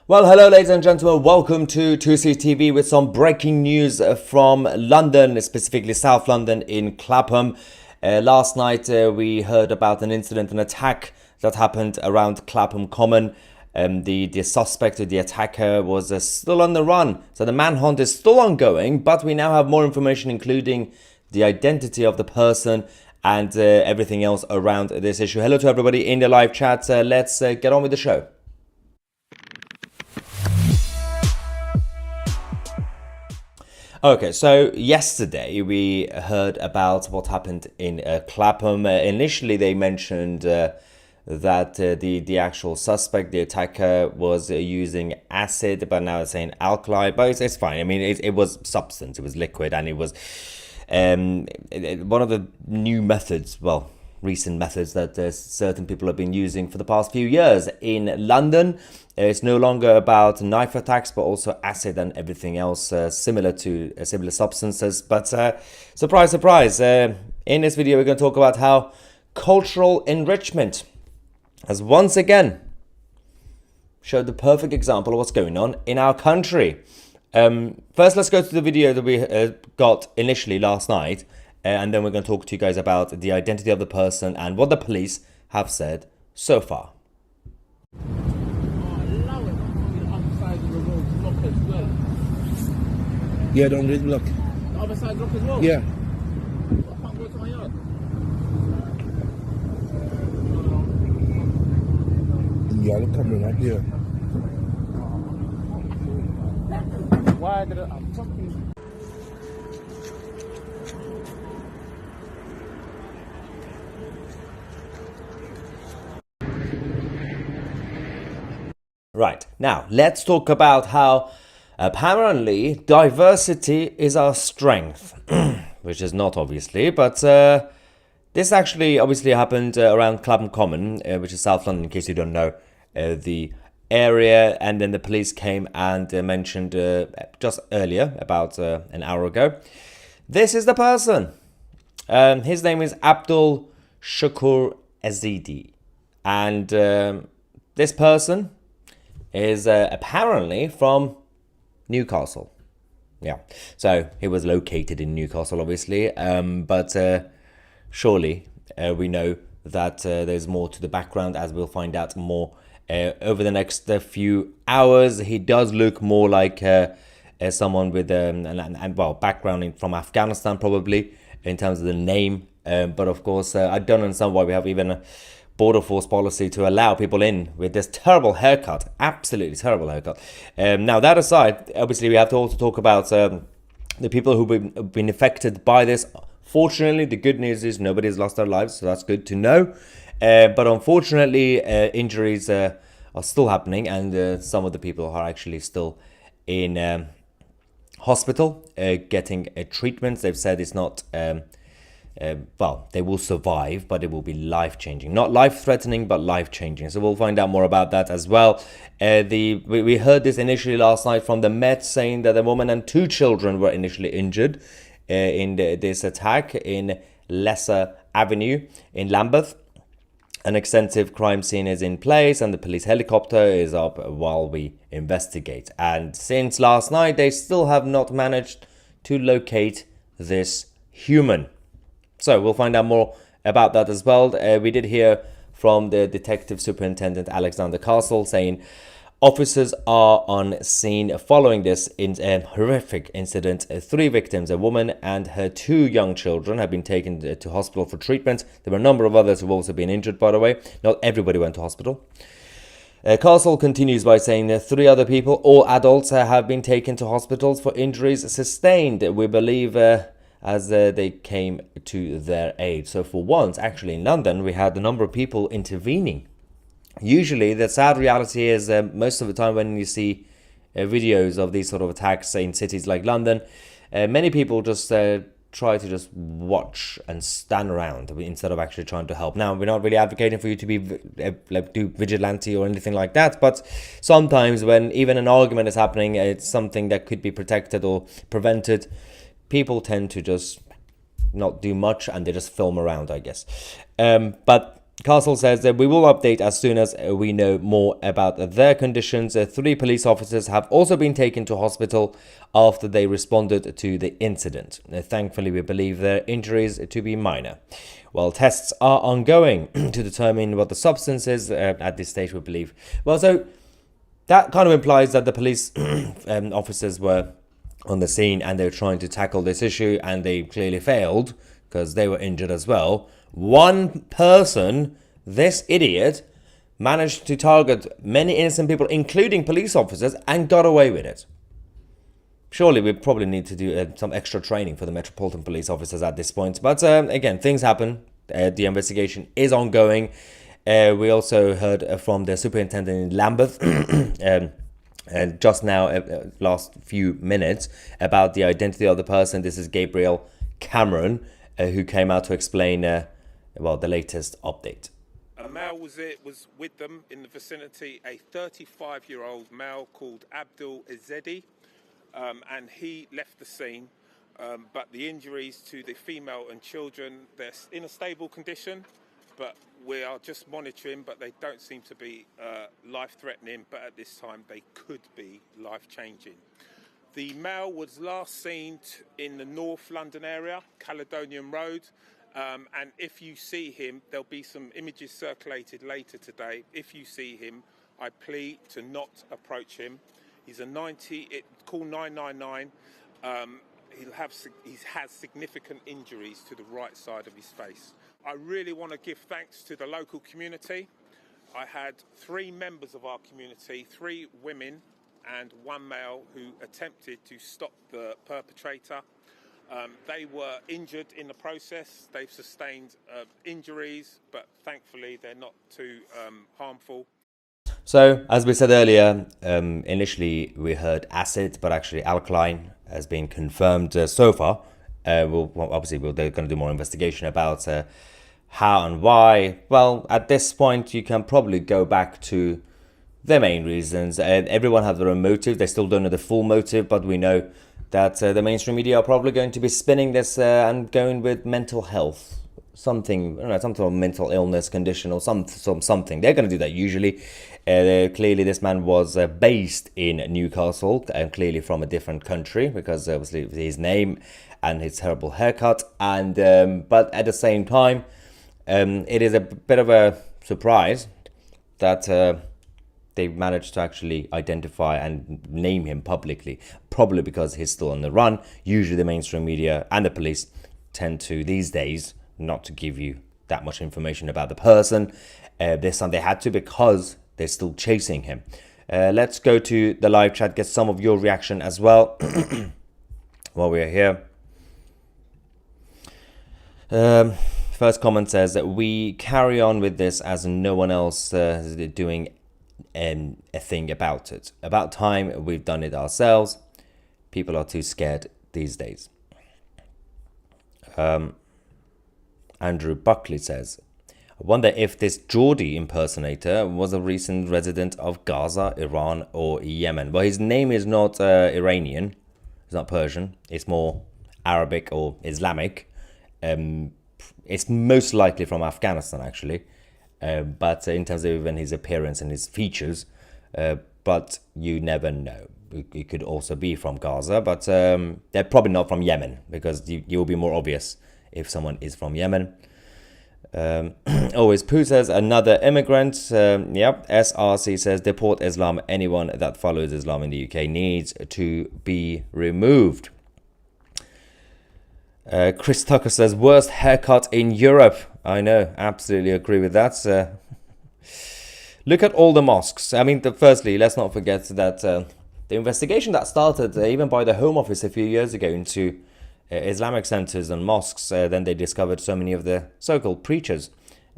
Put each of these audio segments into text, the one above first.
Well, hello, ladies and gentlemen. Welcome to 2CTV with some breaking news from London, specifically South London in Clapham. Last night, we heard about an incident, an attack that happened around Clapham Common. The suspect, the attacker, was still on the run. So the manhunt is still ongoing, but we now have more information, including the identity of the person and everything else around this issue. Hello to everybody in the live chat. Let's get on with the show. Okay, so yesterday we heard about what happened in Clapham. Initially, they mentioned that the actual suspect, the attacker, was using acid, but now it's saying alkali. But it's fine. I mean, it was substance, it was liquid, and it was one of the new methods, well, recent methods that certain people have been using for the past few years in London. It's no longer about knife attacks, but also acid and everything else similar to similar substances. But surprise, surprise, in this video we're going to talk about how cultural enrichment has once again showed the perfect example of what's going on in our country. First, let's go to the video that we got initially last night. And then we're going to talk to you guys about the identity of the person and what the police have said so far. Yeah, don't really look. The other side lock as well? Yeah. I can't go to my yard. Yeah, look coming right here. Why did I'm fucking... Right, now let's talk about how apparently diversity is our strength, which is not obviously, but this actually obviously happened around Clapham Common, which is South London, in case you don't know the area. And then the police came and mentioned just earlier, about an hour ago, this is the person. His name is Abdul Shakur Azidi, and this person is apparently from Newcastle. Yeah, so he was located in Newcastle, obviously, but surely we know that there's more to the background, as we'll find out more over the next few hours. He does look more like someone with well, background from Afghanistan, probably, in terms of the name, but of course I don't understand why we have even a border force policy to allow people in with this terrible haircut, absolutely terrible haircut. Now, that aside, obviously we have to also talk about the people who've been affected by this. Fortunately, the good news is nobody has lost their lives, so that's good to know. But unfortunately, injuries are still happening, and some of the people are actually still in hospital getting treatments. They've said it's not... well, they will survive, but it will be life-changing. Not life-threatening, but life-changing. So we'll find out more about that as well. We heard this initially last night from the Met, saying that a woman and 2 children were initially injured in this attack in Lesser Avenue in Lambeth. An extensive crime scene is in place, and the police helicopter is up while we investigate. And since last night, they still have not managed to locate this human. So we'll find out more about that as well. We did hear from the Detective Superintendent Alexander Castle saying officers are on scene following this horrific incident. 3 victims, a woman and her 2 young children, have been taken to hospital for treatment. There were a number of others who've also been injured, by the way. Not everybody went to hospital. Castle continues by saying that 3 other people, all adults, have been taken to hospitals for injuries sustained. We believe... as they came to their aid. So for once, actually in London, we had a number of people intervening. Usually, the sad reality is most of the time when you see videos of these sort of attacks in cities like London, many people just try to just watch and stand around instead of actually trying to help. Now, we're not really advocating for you to be do vigilante or anything like that, but sometimes when even an argument is happening, it's something that could be protected or prevented, people tend to just not do much and they just film around, I guess. But Castle says that we will update as soon as we know more about their conditions. 3 police officers have also been taken to hospital after they responded to the incident. Thankfully, we believe their injuries to be minor. While tests are ongoing to determine what the substance is, at this stage we believe. Well, so that kind of implies that the police officers were on the scene and they were trying to tackle this issue, and they clearly failed because they were injured as well. One person, this idiot, managed to target many innocent people, including police officers, and got away with it. Surely we probably need to do some extra training for the Metropolitan Police officers at this point. But again, things happen. The investigation is ongoing. We also heard from the superintendent in Lambeth just now, last few minutes, about the identity of the person. This is Gabriel Cameron, who came out to explain the latest update. A male was with them in the vicinity, a 35-year-old male called Abdul Izedi, and he left the scene. But the injuries to the female and children, they're in a stable condition, but we are just monitoring, but they don't seem to be life-threatening, but at this time they could be life-changing. The male was last seen in the North London area, Caledonian Road, and if you see him, there'll be some images circulated later today. If you see him, I plead to not approach him. He's a 90, call 999. He has significant injuries to the right side of his face. I really want to give thanks to the local community. I had 3 members of our community, 3 women and 1 male, who attempted to stop the perpetrator. They were injured in the process. They've sustained injuries, but thankfully they're not too harmful. So, as we said earlier, initially we heard acid, but actually alkaline has been confirmed so far. They're going to do more investigation about how and why. Well, at this point, you can probably go back to the main reasons. Everyone has their own motive. They still don't know the full motive, but we know that the mainstream media are probably going to be spinning this and going with mental health. Something, some sort of mental illness condition or something. They're going to do that usually. Clearly, this man was based in Newcastle and clearly from a different country, because obviously his name and his terrible haircut. And but at the same time, it is a bit of a surprise that they managed to actually identify and name him publicly, probably because he's still on the run. Usually the mainstream media and the police tend to, these days, not to give you that much information about the person. This time they had to, because they're still chasing him. Let's go to the live chat, get some of your reaction as well while we're here. First comment says that we carry on with this as no one else is doing a thing about it. About time we've done it ourselves. People are too scared these days. Andrew Buckley says, I wonder if this Geordie impersonator was a recent resident of Gaza, Iran, or Yemen. Well, his name is not Iranian. It's not Persian. It's more Arabic or Islamic. It's most likely from Afghanistan, actually. But in terms of even his appearance and his features, but you never know. It could also be from Gaza, but they're probably not from Yemen, because you will be more obvious if someone is from Yemen. Always Pooh says, another immigrant. Yep. SRC says, deport Islam. Anyone that follows Islam in the UK needs to be removed. Chris Tucker says, worst haircut in Europe. I know, absolutely agree with that. Look at all the mosques. I mean, firstly, let's not forget that the investigation that started even by the Home Office a few years ago into Islamic centers and mosques, then they discovered so many of the so-called preachers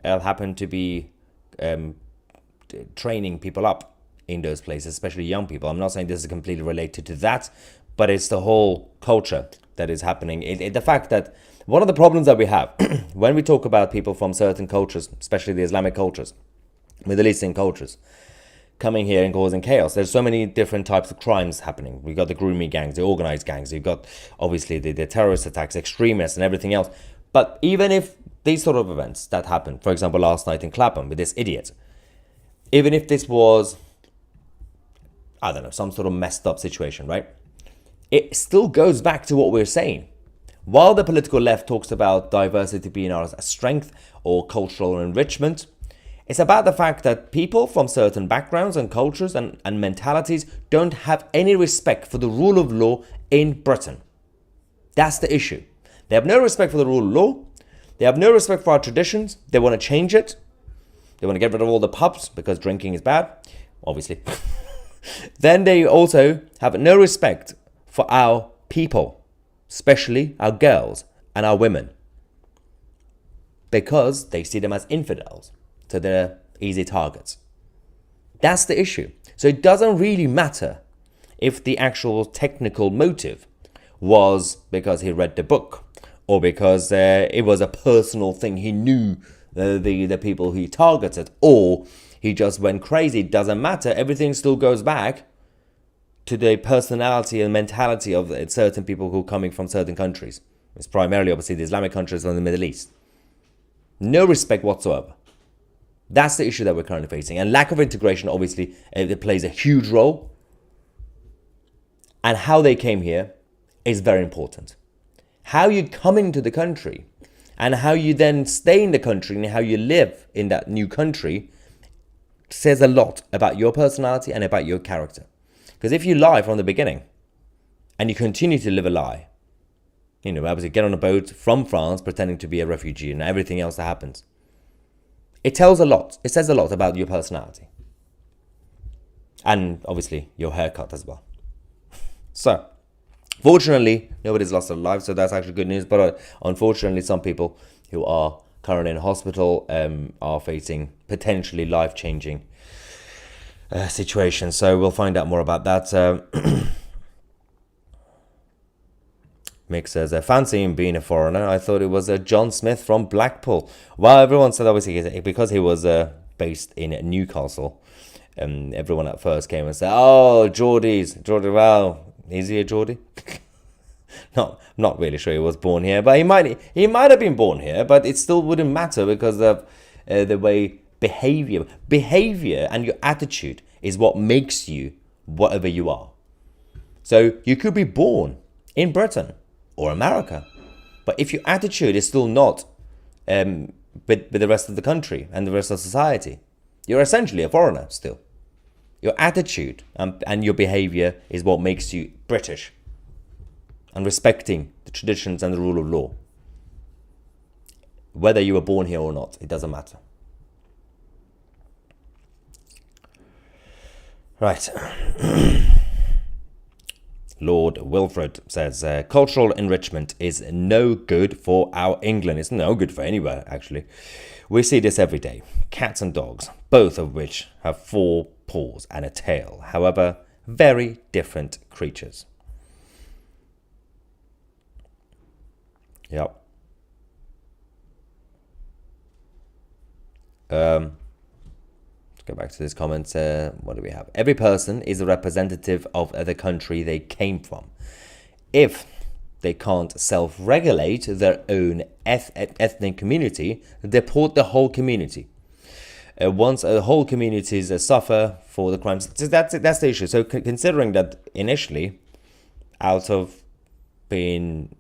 happened to be training people up in those places, especially young people. I'm not saying this is completely related to that, but it's the whole culture that is happening. The fact that one of the problems that we have when we talk about people from certain cultures, especially the Islamic cultures, Middle Eastern cultures, coming here and causing chaos. There's so many different types of crimes happening. We've got the grooming gangs, the organized gangs. You've got, obviously, the terrorist attacks, extremists, and everything else. But even if these sort of events that happened, for example, last night in Clapham with this idiot, even if this was, I don't know, some sort of messed up situation, right? It still goes back to what we're saying. While the political left talks about diversity being our strength or cultural enrichment, it's about the fact that people from certain backgrounds and cultures and mentalities don't have any respect for the rule of law in Britain. That's the issue. They have no respect for the rule of law. They have no respect for our traditions. They want to change it. They want to get rid of all the pubs because drinking is bad, obviously. Then they also have no respect for our people, especially our girls and our women, because they see them as infidels, so they're easy targets. That's the issue. So it doesn't really matter if the actual technical motive was because he read the book or because it was a personal thing. He knew the people he targeted, or he just went crazy. It doesn't matter. Everything still goes back to the personality and mentality of certain people who are coming from certain countries. It's primarily, obviously, the Islamic countries and the Middle East. No respect whatsoever. That's the issue that we're currently facing. And lack of integration, obviously, it plays a huge role. And how they came here is very important. How you come into the country and how you then stay in the country and how you live in that new country says a lot about your personality and about your character. Because if you lie from the beginning and you continue to live a lie, obviously get on a boat from France pretending to be a refugee and everything else that happens, it tells a lot. It says a lot about your personality. And obviously your haircut as well. So, fortunately, nobody's lost their lives, so that's actually good news. But unfortunately, some people who are currently in hospital are facing potentially life-changing situations. So we'll find out more about that. Mick says, fancy him being a foreigner. I thought it was John Smith from Blackpool. Well, everyone said, obviously, because he was based in Newcastle, everyone at first came and said, oh, Geordie, well, is he a Geordie? No, not really sure he was born here, but he might have been born here, but it still wouldn't matter because of the way behavior and your attitude is what makes you whatever you are. So you could be born in Britain or America, but if your attitude is still not with the rest of the country and the rest of society, you're essentially a foreigner still. Your attitude and your behavior is what makes you British and respecting the traditions and the rule of law. Whether you were born here or not, it doesn't matter. Right. Lord Wilfred says, cultural enrichment is no good for our England. It's no good for anywhere, actually. We see this every day. Cats and dogs, both of which have 4 paws and a tail. However, very different creatures. Yep. Let's go back to this comment. What do we have? Every person is a representative of the country they came from. If they can't self-regulate their own ethnic community, deport the whole community. Once a whole communities suffer for the crimes, that's the issue. So considering that initially, out of being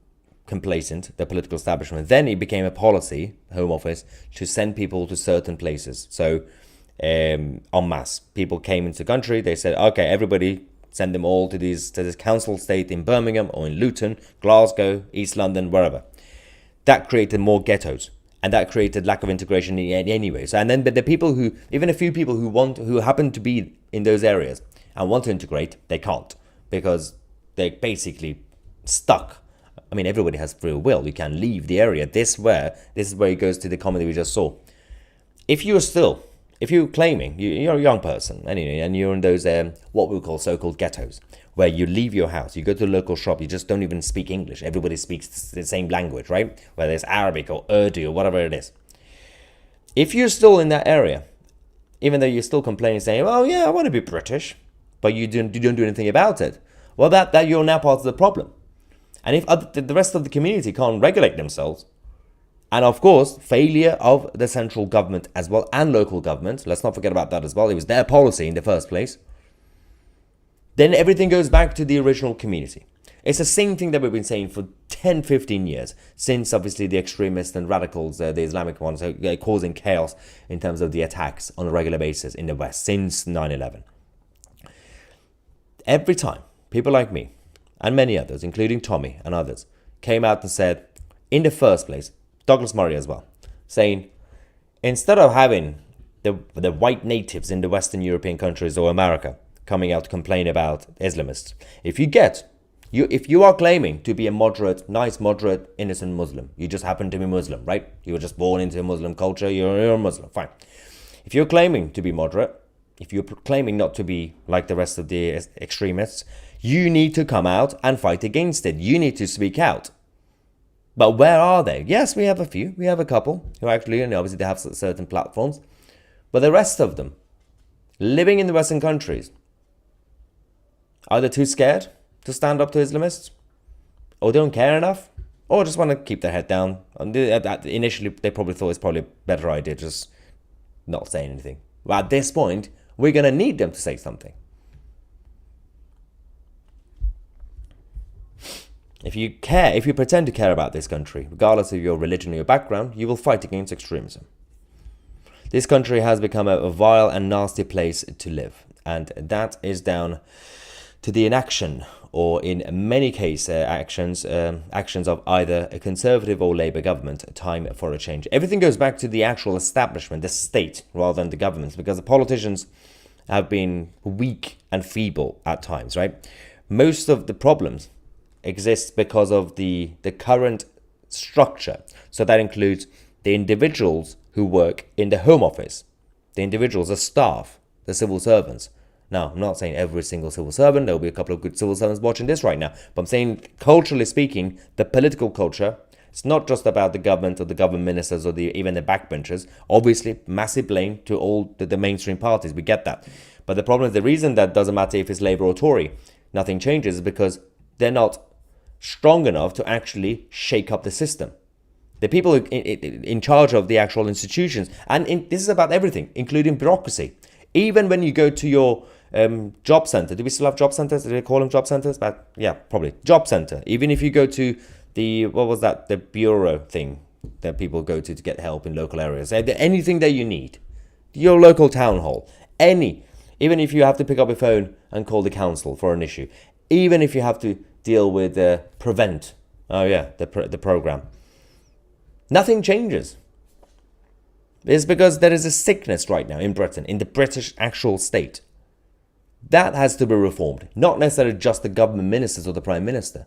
complacent, the political establishment, then it became a policy, Home Office, to send people to certain places. So en masse, people came into the country. They said, okay, everybody send them all to this council estate in Birmingham or in Luton, Glasgow, East London, wherever. That created more ghettos, and that created lack of integration anyway. So, and then the people who, even a few people who happen to be in those areas and want to integrate, they can't because they're basically stuck. I mean, everybody has free will. You can leave the area. This is where it goes to the comment we just saw. If you're claiming you're a young person and you're in those what we call so-called ghettos, where you leave your house, you go to a local shop, you just don't even speak English. Everybody speaks the same language, right? Whether it's Arabic or Urdu or whatever it is. If you're still in that area, even though you're still complaining, saying, "Oh yeah, I want to be British," but you don't do anything about it, well, that you're now part of the problem. And if the rest of the community can't regulate themselves, And of course, failure of the central government as well and local government. Let's not forget about that as well. It was their policy in the first place. Then everything goes back to the original community. It's the same thing that we've been saying for 10, 15 years, since obviously the extremists and radicals, the Islamic ones, are causing chaos in terms of the attacks on a regular basis in the West since 9/11. Every time, people like me and many others, including Tommy and others, came out and said, in the first place, Douglas Murray as well, saying, instead of having the white natives in the Western European countries or America coming out to complain about Islamists, if you are claiming to be a moderate, nice, moderate, innocent Muslim, you just happen to be Muslim, right? You were just born into a Muslim culture, you're a Muslim, fine. If you're claiming to be moderate, if you're claiming not to be like the rest of the extremists, you need to come out and fight against it. You need to speak out. But where are they? Yes, we have a few. We have a couple who actually, obviously they have certain platforms. But the rest of them, living in the Western countries, are they too scared to stand up to Islamists? Or don't care enough? Or just want to keep their head down? And initially, they probably thought it's probably a better idea just not saying anything. But at this point, we're going to need them to say something. If you pretend to care about this country, regardless of your religion or your background, you will fight against extremism. This country has become a vile and nasty place to live, and that is down to the inaction, or in many cases, actions of either a Conservative or Labour government. Time for a change. Everything goes back to the actual establishment, the state, rather than the governments, because the politicians have been weak and feeble at times, right? Most of the problems exists because of the current structure. So that includes the individuals who work in the Home Office, the individuals, the staff, the civil servants. Now, I'm not saying every single civil servant. There will be a couple of good civil servants watching this right now. But I'm saying, culturally speaking, the political culture, it's not just about the government or the government ministers or even the backbenchers. Obviously, massive blame to all the mainstream parties. We get that. But the problem is, the reason that doesn't matter if it's Labour or Tory, nothing changes, is because they're not strong enough to actually shake up the system. The people in charge of the actual institutions, and this is about everything, including bureaucracy. Even when you go to your job center, do we still have job centers? Do they call them job centers? But yeah, probably job center. Even if you go to the bureau thing that people go to get help in local areas, anything that you need, your local town hall, even if you have to pick up a phone and call the council for an issue, even if you have to deal with Prevent, the program, nothing changes. It's because there is a sickness right now in Britain, in the British actual state. That has to be reformed. Not necessarily just the government ministers or the Prime Minister.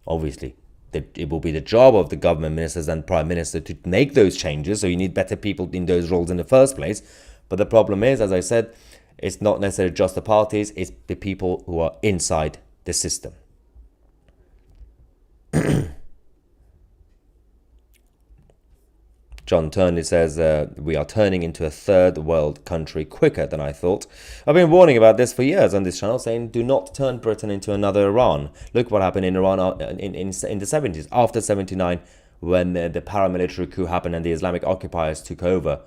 Obviously, it will be the job of the government ministers and Prime Minister to make those changes, so you need better people in those roles in the first place. But the problem is, as I said, it's not necessarily just the parties, it's the people who are inside the system. John Turnley says, we are turning into a third world country quicker than I thought. I've been warning about this for years on this channel, saying do not turn Britain into another Iran. Look what happened in Iran in the 70s, after 79, when the paramilitary coup happened and the Islamic occupiers took over.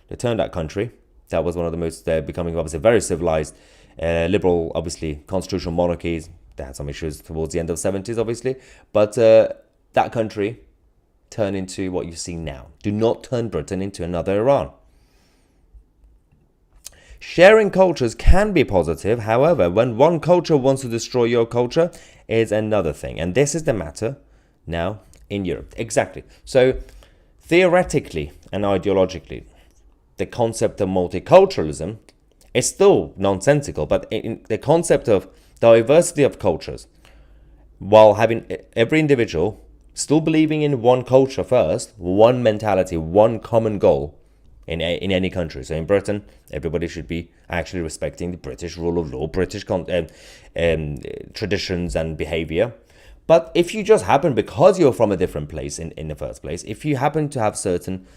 They turned that country. That was one of the most, becoming obviously very civilized, liberal, obviously, constitutional monarchies. They had some issues towards the end of the 70s, obviously. But that country turn into what you see now. Do not turn Britain into another Iran. Sharing cultures can be positive. However, when one culture wants to destroy your culture, is another thing. And this is the matter now in Europe. Exactly. So theoretically and ideologically, the concept of multiculturalism is still nonsensical. But in the concept of diversity of cultures, while having every individual still believing in one culture first, one mentality, one common goal in any country. So in Britain, everybody should be actually respecting the British rule of law, British traditions and behavior. But if you just happen, because you're from a different place in the first place, if you happen to have certain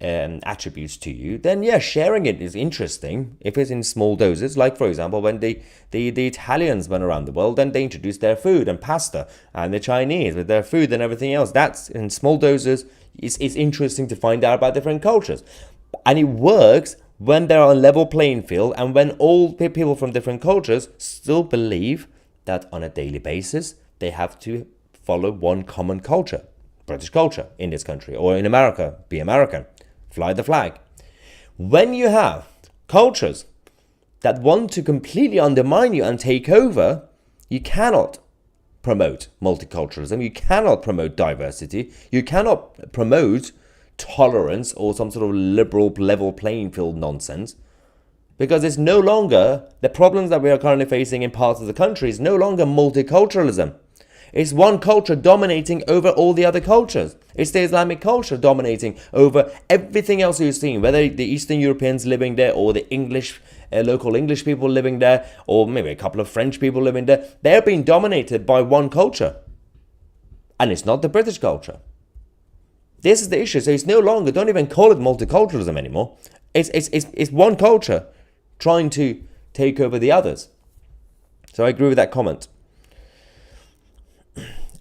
attributes to you, then yeah, sharing it is interesting if it's in small doses. Like, for example, when the Italians went around the world, then they introduced their food and pasta, and the Chinese with their food and everything else. That's in small doses. it's interesting to find out about different cultures. And it works when they're on a level playing field and when all people from different cultures still believe that on a daily basis they have to follow one common culture, British culture in this country, or in America, be American, fly the flag. When you have cultures that want to completely undermine you and take over, you cannot promote multiculturalism, you cannot promote diversity, you cannot promote tolerance or some sort of liberal level playing field nonsense, because it's no longer, the problems that we are currently facing in parts of the country is no longer multiculturalism. It's one culture dominating over all the other cultures. It's the Islamic culture dominating over everything else you're seeing, whether the Eastern Europeans living there or the English, local English people living there, or maybe a couple of French people living there. They're being dominated by one culture. And it's not the British culture. This is the issue. So it's no longer, don't even call it multiculturalism anymore. It's one culture trying to take over the others. So I agree with that comment.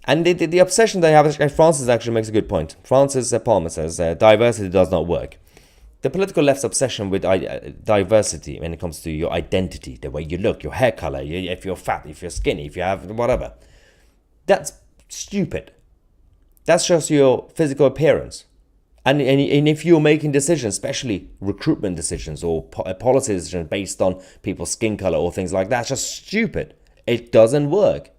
And the obsession they have, Francis actually makes a good point. Francis Palmer says, diversity does not work. The political left's obsession with diversity when it comes to your identity, the way you look, your hair color, if you're fat, if you're skinny, if you have whatever, that's stupid. That's just your physical appearance. And if you're making decisions, especially recruitment decisions or policy decisions based on people's skin color or things like that, it's just stupid. It doesn't work.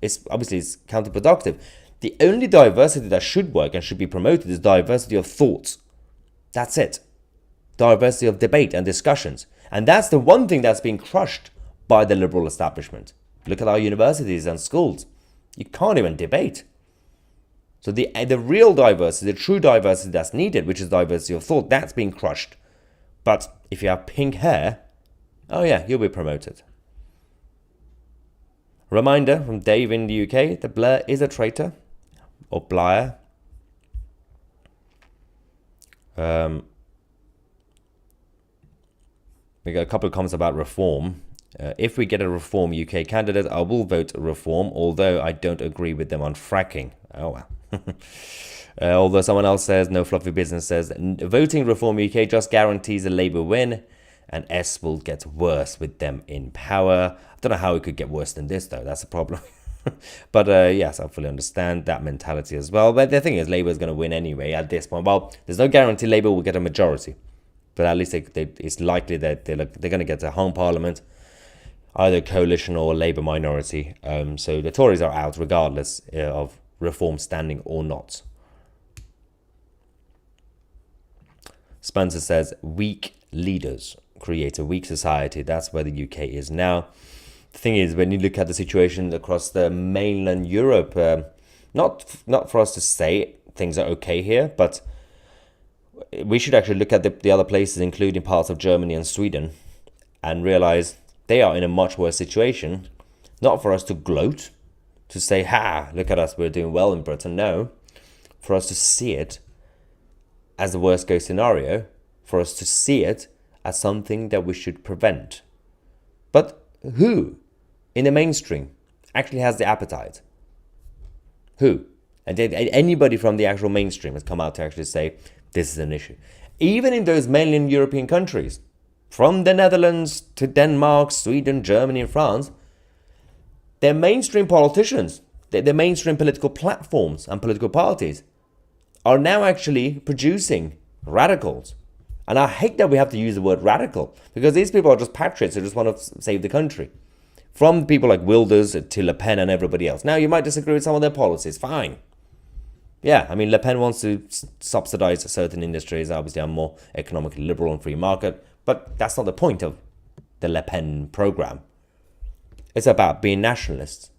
It's counterproductive. The only diversity that should work and should be promoted is diversity of thoughts. That's it. Diversity of debate and discussions. And that's the one thing that's being crushed by the liberal establishment. Look at our universities and schools. You can't even debate. So the real diversity, the true diversity that's needed, which is diversity of thought, that's being crushed. But if you have pink hair, oh yeah, you'll be promoted. Reminder from Dave in the UK that Blair is a traitor, or Blair. We got a couple of comments about reform. If we get a reform UK candidate, I will vote reform, although I don't agree with them on fracking. Oh well. Although someone else says, no fluffy business says, voting reform UK just guarantees a Labour win, and S will get worse with them in power. I don't know how it could get worse than this, though. That's a problem. But yes, I fully understand that mentality as well. But the thing is, Labour is going to win anyway at this point. Well, there's no guarantee Labour will get a majority. But at least it's likely that they're going to get a home parliament, either coalition or Labour minority. So the Tories are out regardless of reform standing or not. Spencer says, weak leaders create a weak society. That's where the UK is now. The thing is, when you look at the situation across the mainland Europe, not for us to say things are okay here, but we should actually look at the other places, including parts of Germany and Sweden, and realize they are in a much worse situation. Not for us to gloat, to say, ha, look at us, we're doing well in Britain. No, for us to see it as the worst case scenario, for us to see it as something that we should prevent. But who in the mainstream actually has the appetite? Who? And did anybody from the actual mainstream has come out to actually say this is an issue? Even in those mainland European countries, from the Netherlands to Denmark, Sweden, Germany, and France, their mainstream politicians, their mainstream political platforms and political parties are now actually producing radicals. And I hate that we have to use the word radical, because these people are just patriots who just want to save the country. From people like Wilders to Le Pen and everybody else. Now, you might disagree with some of their policies, fine. Yeah, I mean, Le Pen wants to subsidize certain industries. Obviously, I'm more economically liberal and free market, but that's not the point of the Le Pen program. It's about being nationalists.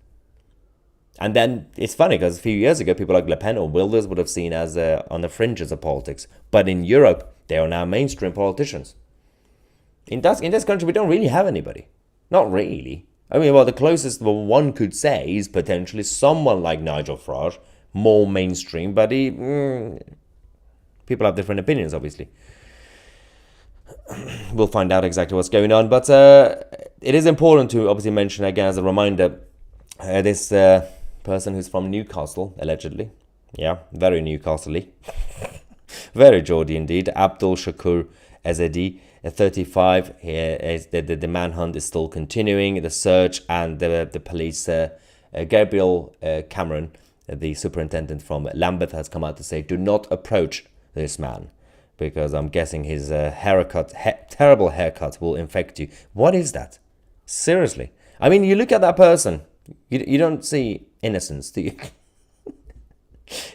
And then it's funny because a few years ago, people like Le Pen or Wilders would have seen as on the fringes of politics. But in Europe, they are now mainstream politicians. In this country, we don't really have anybody. Not really. I mean, well, the closest one could say is potentially someone like Nigel Farage, more mainstream, but people have different opinions, obviously. We'll find out exactly what's going on. But it is important to obviously mention, again, as a reminder, this person who's from Newcastle, allegedly, Yeah, very Newcastle-y. Very Geordie indeed. Abdul Shakur Ezedi, 35. Here is the manhunt is still continuing. The search, and the police, Gabriel Cameron, the superintendent from Lambeth, has come out to say, do not approach this man, because I'm guessing his terrible haircut will infect you. What is that? Seriously. I mean, you look at that person, you don't see innocence, do you?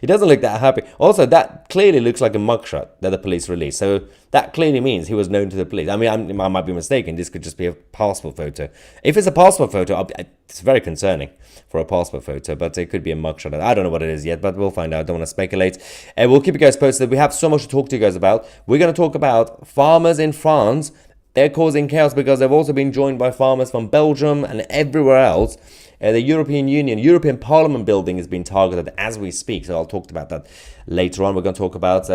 He doesn't look that happy. Also, that clearly looks like a mugshot that the police released. So that clearly means he was known to the police. I mean, I might be mistaken. This could just be a passport photo. If it's a passport photo, it's very concerning for a passport photo, but it could be a mugshot. I don't know what it is yet, but we'll find out. I don't want to speculate. We'll keep you guys posted. We have so much to talk to you guys about. We're going to talk about farmers in France. They're causing chaos because they've also been joined by farmers from Belgium and everywhere else. The European Union, European Parliament building is being targeted as we speak. So I'll talk about that later on. We're going to talk about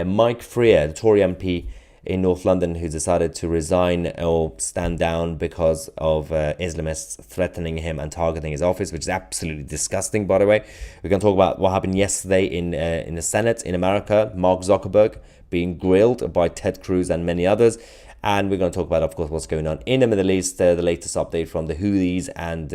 Mike Freer, the Tory MP in North London, who decided to resign or stand down because of Islamists threatening him and targeting his office, which is absolutely disgusting, by the way. We're going to talk about what happened yesterday in the Senate in America. Mark Zuckerberg being grilled by Ted Cruz and many others. And we're going to talk about, of course, what's going on in the Middle East, the latest update from the Houthis and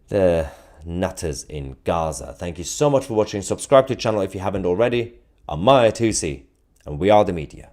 the nutters in Gaza. Thank you so much for watching. Subscribe to the channel if you haven't already. I'm Maya Tusi, and we are the media.